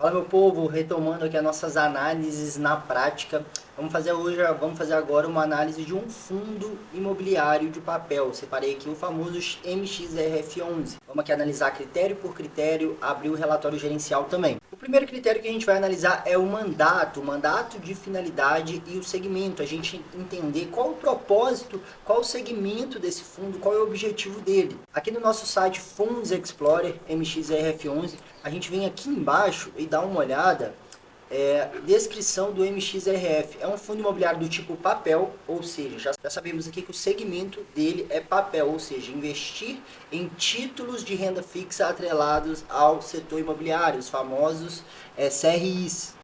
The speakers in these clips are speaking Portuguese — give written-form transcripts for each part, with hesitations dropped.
Fala meu povo, retomando aqui as nossas análises na prática, vamos fazer agora uma análise de um fundo imobiliário de papel. Separei aqui o famoso MXRF11. Vamos aqui analisar critério por critério, abrir o relatório gerencial também. O primeiro critério que a gente vai analisar é o mandato de finalidade e o segmento. A gente entender qual o propósito, qual o segmento desse fundo, qual é o objetivo dele. Aqui no nosso site Funds Explorer MXRF11, a gente vem aqui embaixo e dá uma olhada, descrição do MXRF. É um fundo imobiliário do tipo papel, ou seja, já sabemos aqui que o segmento dele é papel, ou seja, investir em títulos de renda fixa atrelados ao setor imobiliário, os famosos CRIs.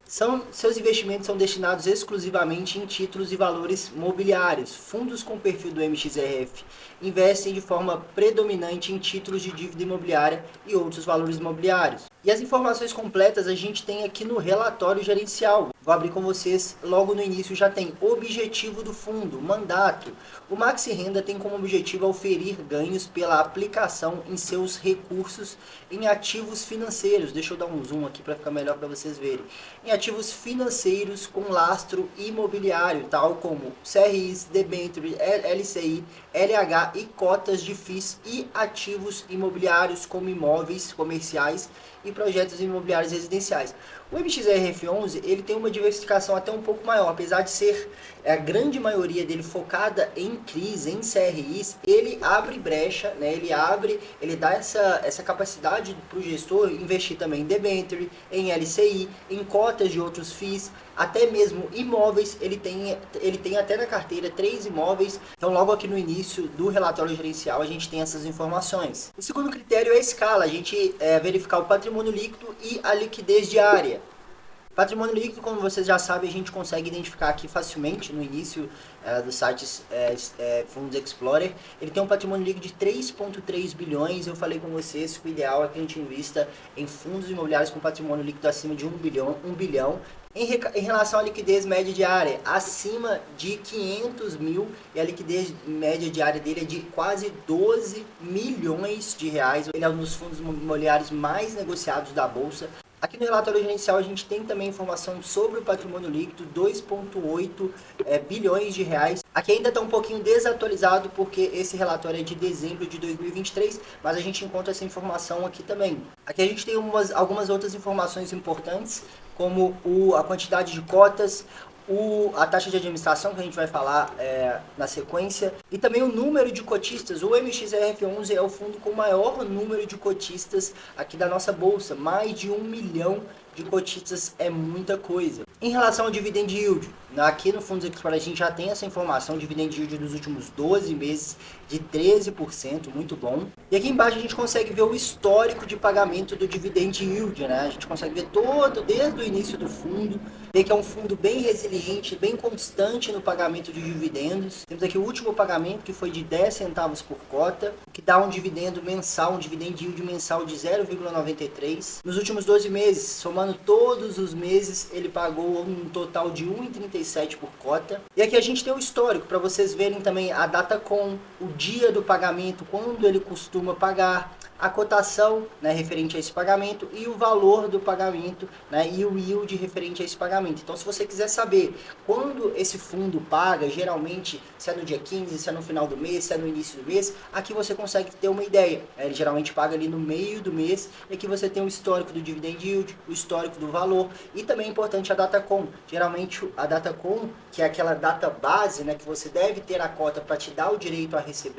Seus investimentos são destinados exclusivamente em títulos e valores mobiliários. Fundos com perfil do MXRF investem de forma predominante em títulos de dívida imobiliária e outros valores imobiliários. E as informações completas a gente tem aqui no relatório gerencial. Vou abrir com vocês, logo no início já tem objetivo do fundo, mandato. O Maxi Renda tem como objetivo oferir ganhos pela aplicação em seus recursos em ativos financeiros. Deixa eu dar um zoom aqui para ficar melhor para vocês verem. Em ativos financeiros com lastro imobiliário, tal como CRIs, debêntures, LCI, LH e cotas de FIIs e ativos imobiliários como imóveis comerciais e projetos imobiliários residenciais. O MXRF11 ele tem uma diversificação até um pouco maior, apesar de ser a grande maioria dele focada em CRIs, em CRIs, ele abre brecha, né? Ele dá essa capacidade para o gestor investir também em debenture, em LCI, em cotas de outros FIIs, até mesmo imóveis. Ele tem até na carteira 3 imóveis. Então logo aqui no início do relatório gerencial a gente tem essas informações. O segundo critério é a escala, a gente verificar o patrimônio líquido e a liquidez diária. Patrimônio líquido, como vocês já sabem, a gente consegue identificar aqui facilmente no início dos sites Funds Explorer. Ele tem um patrimônio líquido de 3,3 bilhões. Eu falei com vocês que o ideal é que a gente invista em fundos imobiliários com patrimônio líquido acima de 1 bilhão. Em relação à liquidez média diária, acima de 500 mil, e a liquidez média diária dele é de quase 12 milhões de reais. Ele é um dos fundos imobiliários mais negociados da Bolsa. Aqui no relatório gerencial a gente tem também informação sobre o patrimônio líquido, 2,8 bilhões de reais. Aqui ainda está um pouquinho desatualizado porque esse relatório é de dezembro de 2023, mas a gente encontra essa informação aqui também. Aqui a gente tem algumas outras informações importantes, como a quantidade de cotas, a taxa de administração, que a gente vai falar na sequência, e também o número de cotistas. O MXRF11 é o fundo com o maior número de cotistas aqui da nossa bolsa, mais de 1 milhão de cotistas é muita coisa. Em relação ao dividend yield, aqui no Fundos Explorer a gente já tem essa informação, dividend yield dos últimos 12 meses de 13%, muito bom. E aqui embaixo a gente consegue ver o histórico de pagamento do dividend yield, né? A gente consegue ver desde o início do fundo, ver que é um fundo bem resiliente, bem constante no pagamento de dividendos. Temos aqui o último pagamento que foi de 10 centavos por cota, que dá um dividendo mensal, um dividend yield mensal de 0,93. Nos últimos 12 meses, somando todos os meses, ele pagou um total de 1,37 por cota. E aqui a gente tem o histórico, para vocês verem também a data com o dia do pagamento, quando ele costuma pagar, a cotação, né, referente a esse pagamento e o valor do pagamento, né, e o yield referente a esse pagamento. Então, se você quiser saber quando esse fundo paga, geralmente se é no dia 15, se é no final do mês, se é no início do mês, aqui você consegue ter uma ideia. Ele geralmente paga ali no meio do mês, e aqui você tem o histórico do dividend yield, o histórico do valor, e também é importante a data com. Geralmente a data com, que é aquela data base, né, que você deve ter a cota para te dar o direito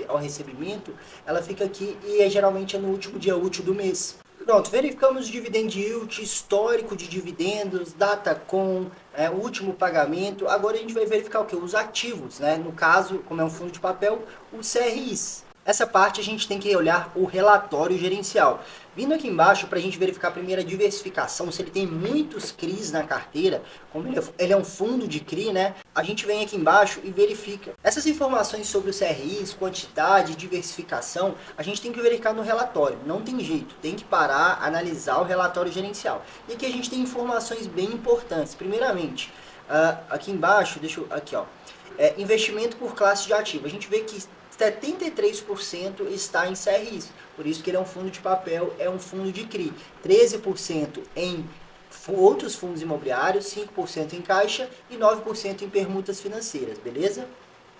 ao recebimento, ela fica aqui e geralmente no último dia útil do mês. Pronto, verificamos o dividend yield, histórico de dividendos, data com, o último pagamento. Agora a gente vai verificar o que? Os ativos, né? No caso, como é um fundo de papel, os CRIs. Essa parte a gente tem que olhar o relatório gerencial. Vindo aqui embaixo para a gente verificar a primeira diversificação, se ele tem muitos CRIs na carteira, como ele é um fundo de CRI, né? A gente vem aqui embaixo e verifica. Essas informações sobre os CRIs, quantidade, diversificação, a gente tem que verificar no relatório. Não tem jeito, tem que parar, analisar o relatório gerencial. E aqui a gente tem informações bem importantes. Primeiramente, aqui embaixo, aqui ó, investimento por classe de ativo. A gente vê que 73% está em CRIs, por isso que ele é um fundo de papel, é um fundo de CRI. 13% em outros fundos imobiliários, 5% em caixa e 9% em permutas financeiras, beleza?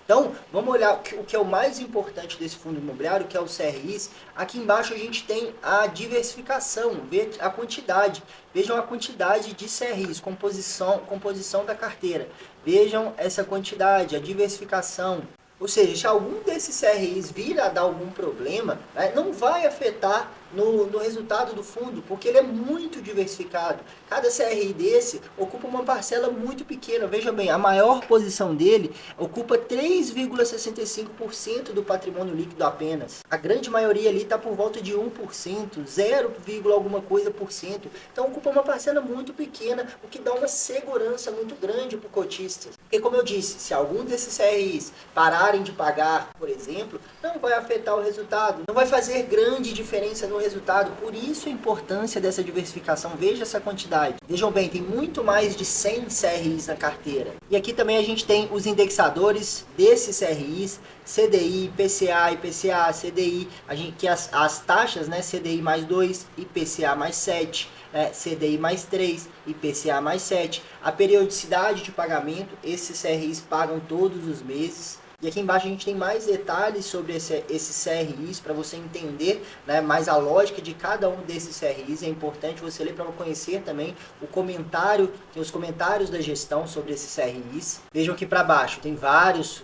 Então, vamos olhar o que é o mais importante desse fundo imobiliário, que é o CRIs. Aqui embaixo a gente tem a diversificação, vê a quantidade. Vejam a quantidade de CRIs, composição da carteira. Vejam essa quantidade, a diversificação. Ou seja, se algum desses CRIs vir a dar algum problema, né, não vai afetar no resultado do fundo, porque ele é muito diversificado. Cada CRI desse ocupa uma parcela muito pequena. Veja bem, a maior posição dele ocupa 3,65% do patrimônio líquido apenas. A grande maioria ali está por volta de 1%, 0, alguma coisa por cento. Então ocupa uma parcela muito pequena, o que dá uma segurança muito grande para o cotista. Porque como eu disse, se algum desses CRIs pararem de pagar, por exemplo, não vai afetar o resultado, não vai fazer grande diferença no resultado. Por isso a importância dessa diversificação. Veja essa quantidade. Vejam bem, tem muito mais de 100 CRIs na carteira. E aqui também a gente tem os indexadores desses CRIs, CDI, IPCA, IPCA, CDI, que as taxas, né, CDI mais 2, IPCA mais 7, CDI mais 3, IPCA mais 7. A periodicidade de pagamento, esses CRIs pagam todos os meses. E aqui embaixo a gente tem mais detalhes sobre esses CRIs para você entender, né, mais a lógica de cada um desses CRIs. É importante você ler para conhecer também tem os comentários da gestão sobre esses CRIs. Vejam aqui para baixo, tem vários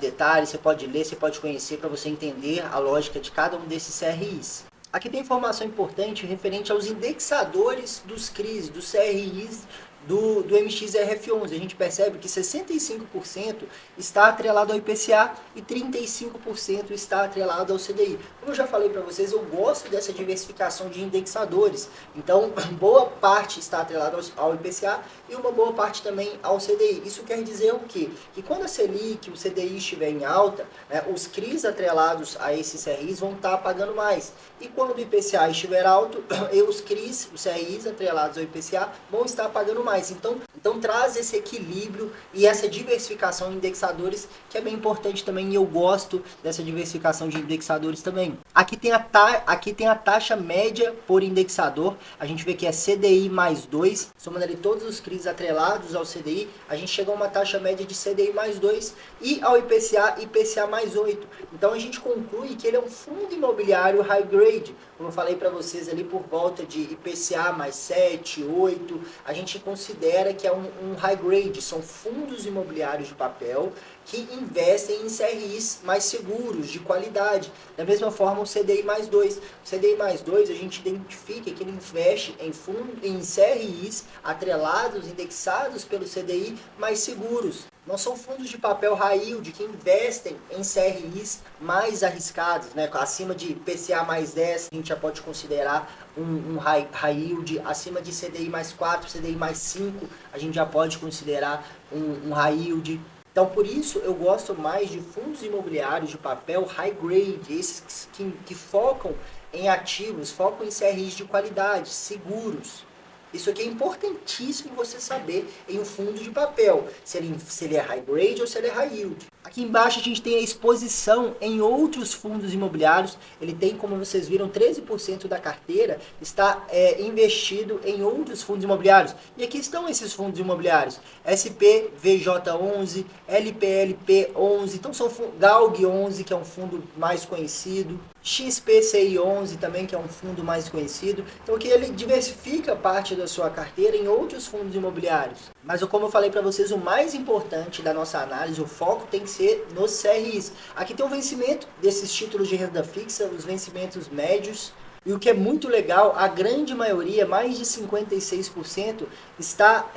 detalhes, você pode ler, você pode conhecer para você entender a lógica de cada um desses CRIs. Aqui tem informação importante referente aos indexadores dos CRIs, dos CRIs, do MXRF11. A gente percebe que 65% está atrelado ao IPCA e 35% está atrelado ao CDI. Como eu já falei para vocês, eu gosto dessa diversificação de indexadores. Então, boa parte está atrelada ao IPCA e uma boa parte também ao CDI. Isso quer dizer o quê? Que quando a Selic, o CDI estiver em alta, né, os CRIs atrelados a esses CRIs vão estar pagando mais. E quando o IPCA estiver alto, os CRIs atrelados ao IPCA vão estar pagando mais. Então traz esse equilíbrio e essa diversificação de indexadores, que é bem importante também, e eu gosto dessa diversificação de indexadores também. Aqui tem a taxa média por indexador, a gente vê que é CDI mais 2, somando ali todos os CRIs atrelados ao CDI, a gente chega a uma taxa média de CDI mais 2 e ao IPCA mais 8. Então a gente conclui que ele é um fundo imobiliário high grade, como eu falei para vocês ali, por volta de IPCA mais 7, 8, a gente considera que é um high grade, são fundos imobiliários de papel que investem em CRIs mais seguros, de qualidade. Da mesma forma o CDI mais 2. O CDI mais 2 a gente identifica que ele investe em CRIs atrelados, indexados pelo CDI, mais seguros. Não são fundos de papel high yield que investem em CRIs mais arriscados, né? Acima de IPCA mais 10, a gente já pode considerar um high yield. Acima de CDI mais 4, CDI mais 5, a gente já pode considerar um high yield. Então, por isso, eu gosto mais de fundos imobiliários de papel high grade, esses que focam em ativos, focam em CRIs de qualidade, seguros. Isso aqui é importantíssimo você saber em um fundo de papel, se ele é high grade ou se ele é high yield. Aqui embaixo a gente tem a exposição em outros fundos imobiliários. Ele tem, como vocês viram, 13% da carteira está investido em outros fundos imobiliários. E aqui estão esses fundos imobiliários: SPVJ11, LPLP11, então são GALG11, que é um fundo mais conhecido, XPCI11 também, que é um fundo mais conhecido. Então aqui ele diversifica parte da sua carteira em outros fundos imobiliários. Mas como eu falei para vocês, o mais importante da nossa análise, o foco tem que ser nos CRIs. Aqui tem o vencimento desses títulos de renda fixa, os vencimentos médios. E o que é muito legal, a grande maioria, mais de 56%, está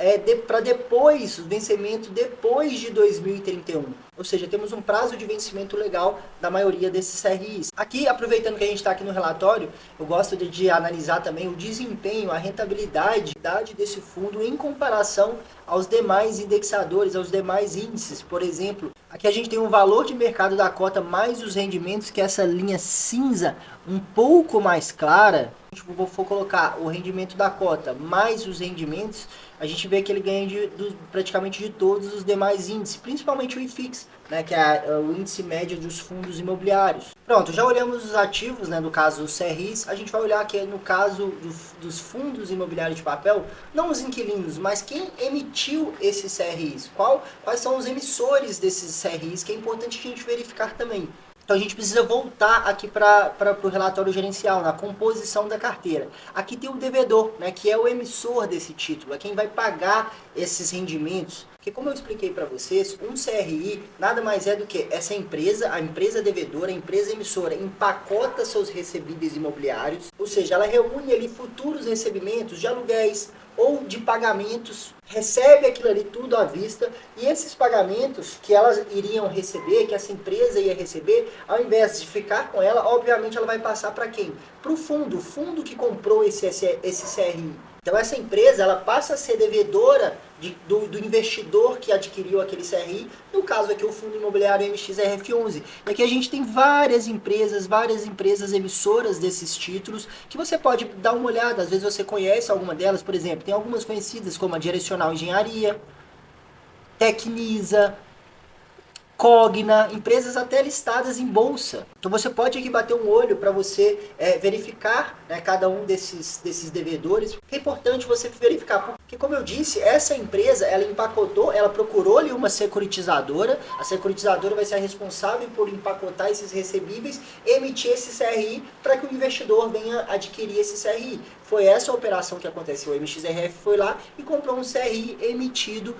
para depois, o vencimento depois de 2031. Ou seja, temos um prazo de vencimento legal da maioria desses CRIs. Aqui, aproveitando que a gente está aqui no relatório, eu gosto de analisar também o desempenho, a rentabilidade desse fundo em comparação aos demais indexadores, aos demais índices. Por exemplo, aqui a gente tem o valor de mercado da cota mais os rendimentos, que é essa linha cinza um pouco mais clara. Se eu for colocar o rendimento da cota mais os rendimentos, a gente vê que ele ganha praticamente de todos os demais índices, principalmente o IFIX, né, que é o índice médio dos fundos imobiliários. Pronto, já olhamos os ativos, né, no caso os CRIs, a gente vai olhar aqui no caso dos fundos imobiliários de papel, não os inquilinos, mas quem emitiu esses CRIs, quais são os emissores desses CRIs, que é importante a gente verificar também. Então a gente precisa voltar aqui para o relatório gerencial, na composição da carteira. Aqui tem o devedor, né, que é o emissor desse título, é quem vai pagar esses rendimentos. Porque como eu expliquei para vocês, um CRI nada mais é do que essa empresa, a empresa devedora, a empresa emissora, empacota seus recebíveis imobiliários, ou seja, ela reúne ali futuros recebimentos de aluguéis ou de pagamentos, recebe aquilo ali tudo à vista, e esses pagamentos que elas iriam receber, que essa empresa ia receber, ao invés de ficar com ela, obviamente ela vai passar para quem? Para o fundo que comprou esse CRI. Então essa empresa ela passa a ser devedora do investidor que adquiriu aquele CRI, no caso aqui o Fundo Imobiliário MXRF11. E aqui a gente tem várias empresas emissoras desses títulos, que você pode dar uma olhada, às vezes você conhece alguma delas, por exemplo, tem algumas conhecidas como a Direcional Engenharia, Tecnisa, Cogna, empresas até listadas em bolsa. Então você pode aqui bater um olho para você verificar, né, cada um desses devedores. É importante você verificar, porque como eu disse, essa empresa, ela empacotou, ela procurou ali uma securitizadora, a securitizadora vai ser a responsável por empacotar esses recebíveis, emitir esse CRI para que o investidor venha adquirir esse CRI. Foi essa a operação que aconteceu. O MXRF foi lá e comprou um CRI emitido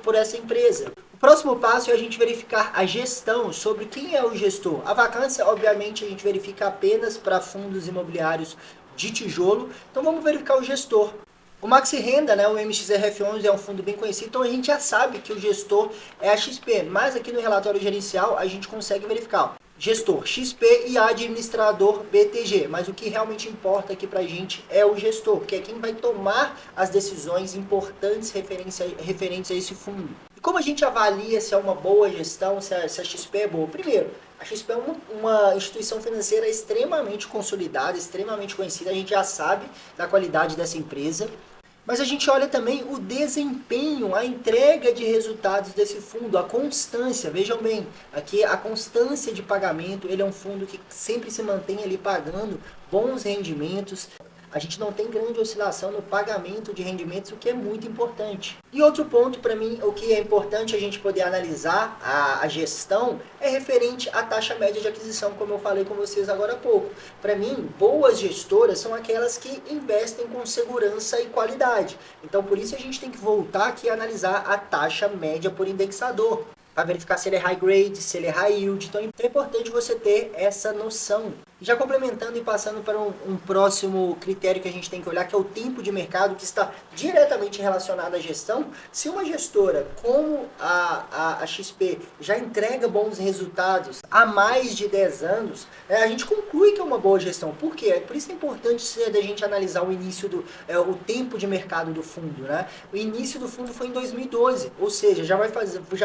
por essa empresa. O próximo passo é a gente verificar a gestão, sobre quem é o gestor. A vacância, obviamente, a gente verifica apenas para fundos imobiliários de tijolo. Então vamos verificar o gestor. O Maxi Renda, né, o MXRF11 é um fundo bem conhecido, então a gente já sabe que o gestor é a XP, mas aqui no relatório gerencial a gente consegue verificar. Gestor XP e administrador BTG, mas o que realmente importa aqui pra gente é o gestor, porque é quem vai tomar as decisões importantes referentes a esse fundo. E como a gente avalia se é uma boa gestão, se a XP é boa? Primeiro, a XP é uma instituição financeira extremamente consolidada, extremamente conhecida, a gente já sabe da qualidade dessa empresa. Mas a gente olha também o desempenho, a entrega de resultados desse fundo, a constância. Vejam bem, aqui a constância de pagamento, ele é um fundo que sempre se mantém ali pagando bons rendimentos. A gente não tem grande oscilação no pagamento de rendimentos, o que é muito importante. E outro ponto para mim, o que é importante a gente poder analisar a gestão, é referente à taxa média de aquisição, como eu falei com vocês agora há pouco. Para mim, boas gestoras são aquelas que investem com segurança e qualidade. Então, por isso a gente tem que voltar aqui a analisar a taxa média por indexador, para verificar se ele é high grade, se ele é high yield. Então é importante você ter essa noção. Já complementando e passando para um próximo critério que a gente tem que olhar, que é o tempo de mercado, que está diretamente relacionado à gestão. Se uma gestora como a XP já entrega bons resultados há mais de 10 anos, a gente conclui que é uma boa gestão. Por quê? Por isso é importante a gente analisar o início o tempo de mercado do fundo, né? O início do fundo foi em 2012, ou seja, já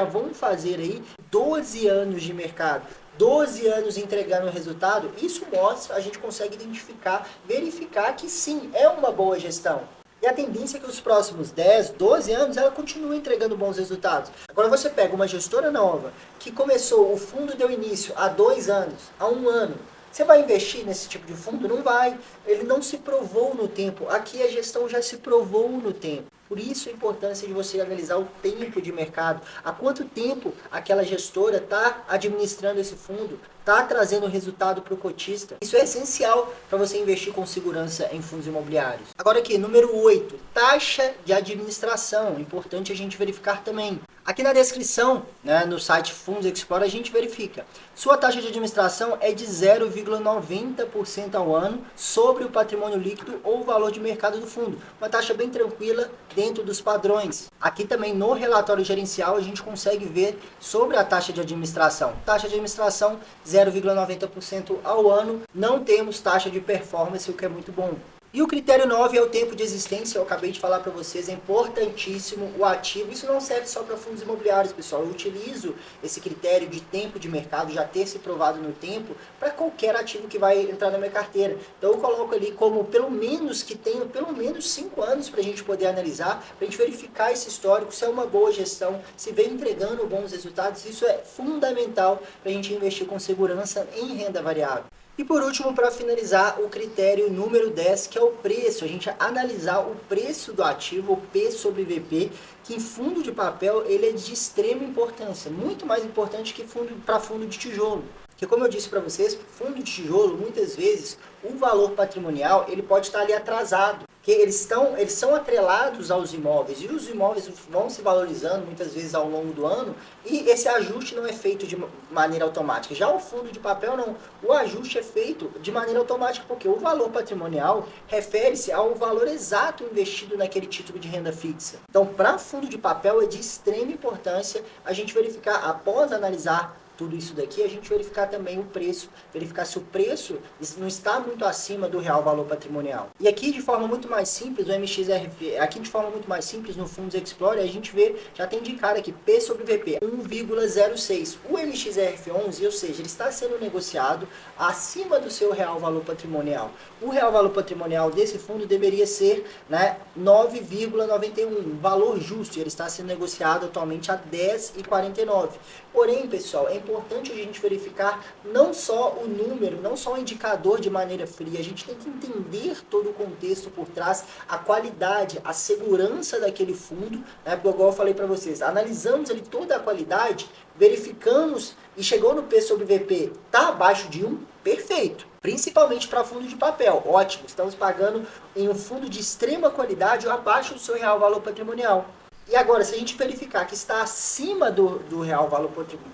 vão fazer aí 12 anos de mercado. 12 anos entregando o resultado, isso mostra, a gente consegue identificar, verificar que sim, é uma boa gestão. E a tendência é que os próximos 10, 12 anos ela continue entregando bons resultados. Agora você pega uma gestora nova, que começou, o fundo deu início há 2 anos, há 1 ano. Você vai investir nesse tipo de fundo? Não vai. Ele não se provou no tempo. Aqui a gestão já se provou no tempo. Por isso a importância de você analisar o tempo de mercado. Há quanto tempo aquela gestora está administrando esse fundo, está trazendo resultado para o cotista. Isso é essencial para você investir com segurança em fundos imobiliários. Agora aqui, número 8, taxa de administração. Importante a gente verificar também. Aqui na descrição, né, no site Fundos Explorer, a gente verifica. Sua taxa de administração é de 0,90% ao ano sobre o patrimônio líquido ou o valor de mercado do fundo. Uma taxa bem tranquila dentro dos padrões. Aqui também no relatório gerencial a gente consegue ver sobre a taxa de administração. Taxa de administração 0,90% ao ano. Não temos taxa de performance, o que é muito bom. E o critério 9 é o tempo de existência, eu acabei de falar para vocês, é importantíssimo o ativo. Isso não serve só para fundos imobiliários, pessoal. Eu utilizo esse critério de tempo de mercado, já ter se provado no tempo, para qualquer ativo que vai entrar na minha carteira. Então eu coloco ali como pelo menos que tenha pelo menos 5 anos para a gente poder analisar, para a gente verificar esse histórico, se é uma boa gestão, se vem entregando bons resultados. Isso é fundamental para a gente investir com segurança em renda variável. E por último, para finalizar, o critério número 10, que é o preço. A gente analisar o preço do ativo, o P sobre VP, que em fundo de papel ele é de extrema importância, muito mais importante que para fundo de tijolo. Porque como eu disse para vocês, fundo de tijolo, muitas vezes, o valor patrimonial ele pode estar ali atrasado. Porque eles são atrelados aos imóveis e os imóveis vão se valorizando muitas vezes ao longo do ano e esse ajuste não é feito de maneira automática. Já o fundo de papel não, o ajuste é feito de maneira automática porque o valor patrimonial refere-se ao valor exato investido naquele título de renda fixa. Então, para fundo de papel é de extrema importância a gente verificar, após analisar tudo isso daqui, a gente verificar também o preço, verificar se o preço não está muito acima do real valor patrimonial. E aqui de forma muito mais simples, o MXRF, aqui de forma muito mais simples no Fundos Explorer, a gente vê, já tem de cara aqui, P sobre VP, 1,06. O MXRF11, ou seja, ele está sendo negociado acima do seu real valor patrimonial. O real valor patrimonial desse fundo deveria ser, né, 9,91, valor justo, e ele está sendo negociado atualmente a 10,49. Porém, pessoal, é importante a gente verificar não só o número, não só o indicador de maneira fria, a gente tem que entender todo o contexto por trás, a qualidade, a segurança daquele fundo, né? Porque igual eu falei para vocês, analisamos ali toda a qualidade, verificamos e chegou no P sobre VP, tá abaixo de 1, perfeito. Principalmente para fundo de papel, ótimo, estamos pagando em um fundo de extrema qualidade ou abaixo do seu real valor patrimonial. E agora, se a gente verificar que está acima do real valor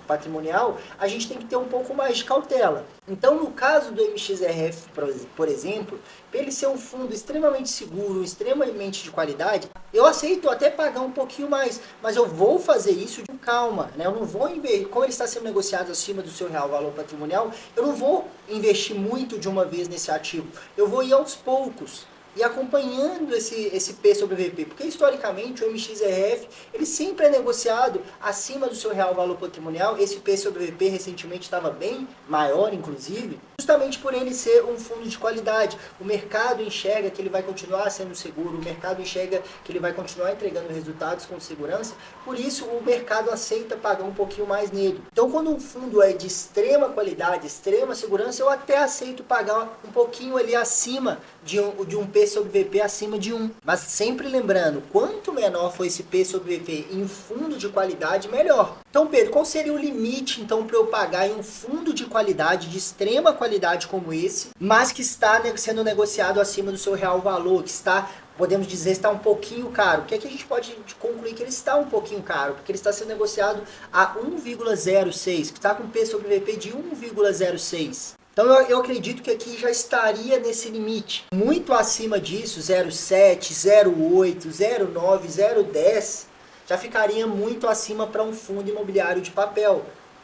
patrimonial, a gente tem que ter um pouco mais de cautela. Então, no caso do MXRF, por exemplo, para ele ser um fundo extremamente seguro, extremamente de qualidade, eu aceito até pagar um pouquinho mais, mas eu vou fazer isso com calma, né? Eu não vou investir, como ele está sendo negociado acima do seu real valor patrimonial, eu não vou investir muito de uma vez nesse ativo, eu vou ir aos poucos. E acompanhando esse P sobre VP, porque historicamente o MXRF ele sempre é negociado acima do seu real valor patrimonial. Esse P sobre VP recentemente estava bem maior, inclusive, justamente por ele ser um fundo de qualidade. O mercado enxerga que ele vai continuar sendo seguro, o mercado enxerga que ele vai continuar entregando resultados com segurança, por isso o mercado aceita pagar um pouquinho mais nele. Então, quando um fundo é de extrema qualidade, extrema segurança, eu até aceito pagar um pouquinho ali acima de um P sobre VP acima de 1. Mas sempre lembrando, quanto menor for esse P sobre VP em fundo de qualidade, melhor. Então, Pedro, qual seria o limite então para eu pagar em um fundo de qualidade, de extrema qualidade como esse, mas que está sendo negociado acima do seu real valor, que está, podemos dizer, está um pouquinho caro? O que é que a gente pode concluir que ele está um pouquinho caro? Porque ele está sendo negociado a 1,06, que está com P sobre VP de 1,06. Então eu acredito que aqui já estaria nesse limite. Muito acima disso, 0,7, 0,8, 0,9, 0,10, já ficaria muito acima para um fundo imobiliário de papel.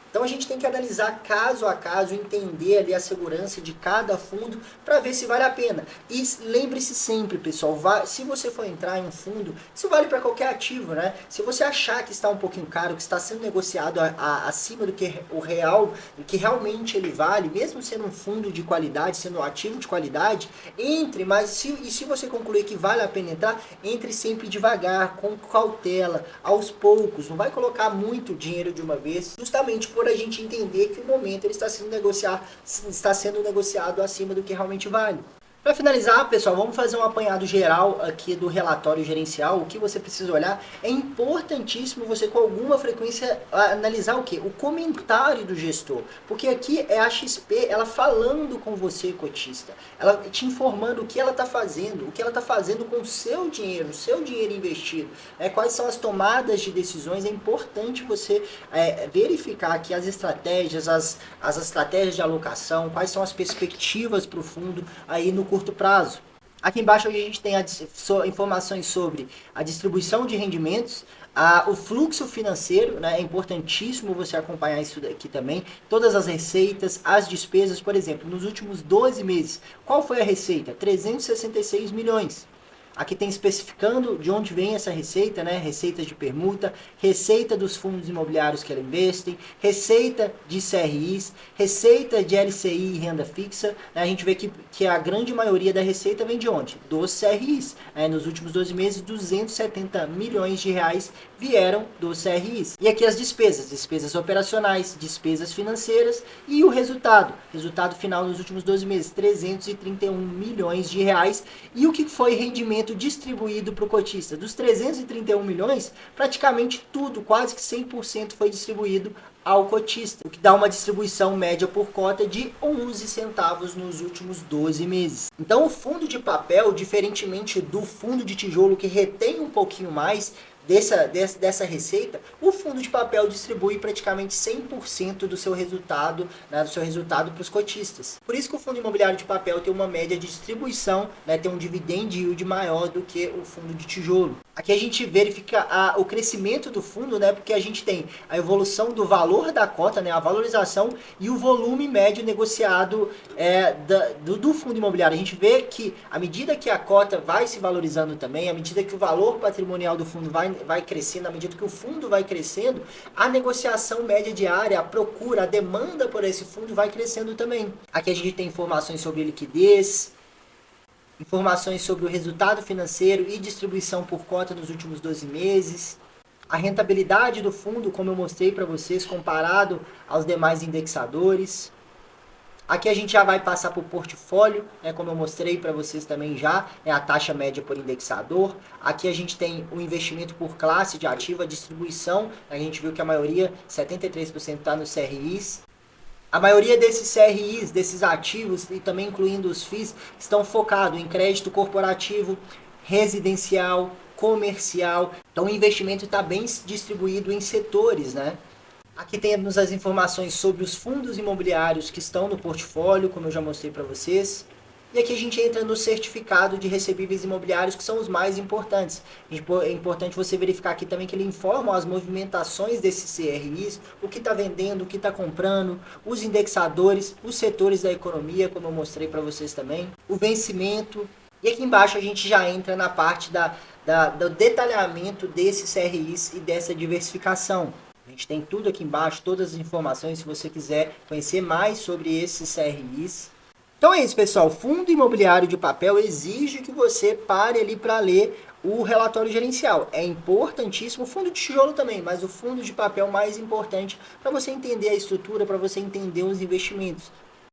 Então a gente tem que analisar caso a caso, entender ali a segurança de cada fundo para ver se vale a pena. E lembre-se sempre, pessoal, se você for entrar em um fundo, isso vale para qualquer ativo, né? Se você achar que está um pouquinho caro, que está sendo negociado acima do que o real, que realmente ele vale, mesmo sendo um fundo de qualidade, sendo um ativo de qualidade, entre, mas se você concluir que vale a pena entrar, entre sempre devagar, com cautela, aos poucos, não vai colocar muito dinheiro de uma vez, justamente por a gente entender que o momento ele está sendo negociado acima do que realmente vale. Para finalizar, pessoal, vamos fazer um apanhado geral aqui do relatório gerencial. O que você precisa olhar, é importantíssimo você com alguma frequência analisar o que? O comentário do gestor, porque aqui é a XP, ela falando com você, cotista, ela te informando o que ela está fazendo, o que ela está fazendo com o seu dinheiro investido, quais são as tomadas de decisões. É importante você verificar aqui as estratégias, as estratégias de alocação, quais são as perspectivas para o fundo aí no curto prazo. Aqui embaixo a gente tem informações sobre a distribuição de rendimentos, o fluxo financeiro, né? É importantíssimo você acompanhar isso daqui também. Todas as receitas, as despesas, por exemplo, nos últimos 12 meses, qual foi a receita? 366 milhões. Aqui tem especificando de onde vem essa receita, né? Receita de permuta, receita dos fundos imobiliários que ela investem, receita de CRIs, receita de LCI e renda fixa. Né? A gente vê que a grande maioria da receita vem de onde? Dos CRIs. Nos últimos 12 meses, 270 milhões de reais vieram dos CRIs. E aqui as despesas, despesas operacionais, despesas financeiras e o resultado. Resultado final nos últimos 12 meses, 331 milhões de reais. E o que foi rendimento distribuído para o cotista? Dos 331 milhões, praticamente tudo, quase que 100% foi distribuído ao cotista, o que dá uma distribuição média por cota de 11 centavos nos últimos 12 meses. Então o fundo de papel, diferentemente do fundo de tijolo que retém um pouquinho mais dessa receita, o fundo de papel distribui praticamente 100% do seu resultado, né, para os cotistas. Por isso que o fundo imobiliário de papel tem uma média de distribuição, né, tem um dividend yield maior do que o fundo de tijolo. Aqui a gente verifica o crescimento do fundo, né, porque a gente tem a evolução do valor da cota, né, a valorização e o volume médio negociado do fundo imobiliário. A gente vê que à medida que a cota vai se valorizando também, à medida que o valor patrimonial do fundo vai crescendo, à medida que o fundo vai crescendo, a negociação média diária, a procura, a demanda por esse fundo vai crescendo também. Aqui a gente tem informações sobre liquidez, informações sobre o resultado financeiro e distribuição por cota nos últimos 12 meses, a rentabilidade do fundo, como eu mostrei para vocês, comparado aos demais indexadores. Aqui a gente já vai passar para o portfólio, né, como eu mostrei para vocês também já, é a taxa média por indexador. Aqui a gente tem o investimento por classe de ativo, a distribuição, a gente viu que a maioria, 73%, está nos CRIs. A maioria desses CRIs, desses ativos, e também incluindo os FIIs, estão focados em crédito corporativo, residencial, comercial. Então o investimento está bem distribuído em setores, né? Aqui temos as informações sobre os fundos imobiliários que estão no portfólio, como eu já mostrei para vocês. E aqui a gente entra no certificado de recebíveis imobiliários, que são os mais importantes. É importante você verificar aqui também que ele informa as movimentações desses CRIs, o que está vendendo, o que está comprando, os indexadores, os setores da economia, como eu mostrei para vocês também, o vencimento. E aqui embaixo a gente já entra na parte do detalhamento desses CRIs e dessa diversificação. A gente tem tudo aqui embaixo, todas as informações, se você quiser conhecer mais sobre esses CRIs. Então é isso, pessoal. Fundo imobiliário de papel exige que você pare ali para ler o relatório gerencial. É importantíssimo, o fundo de tijolo também, mas o fundo de papel mais importante para você entender a estrutura, para você entender os investimentos.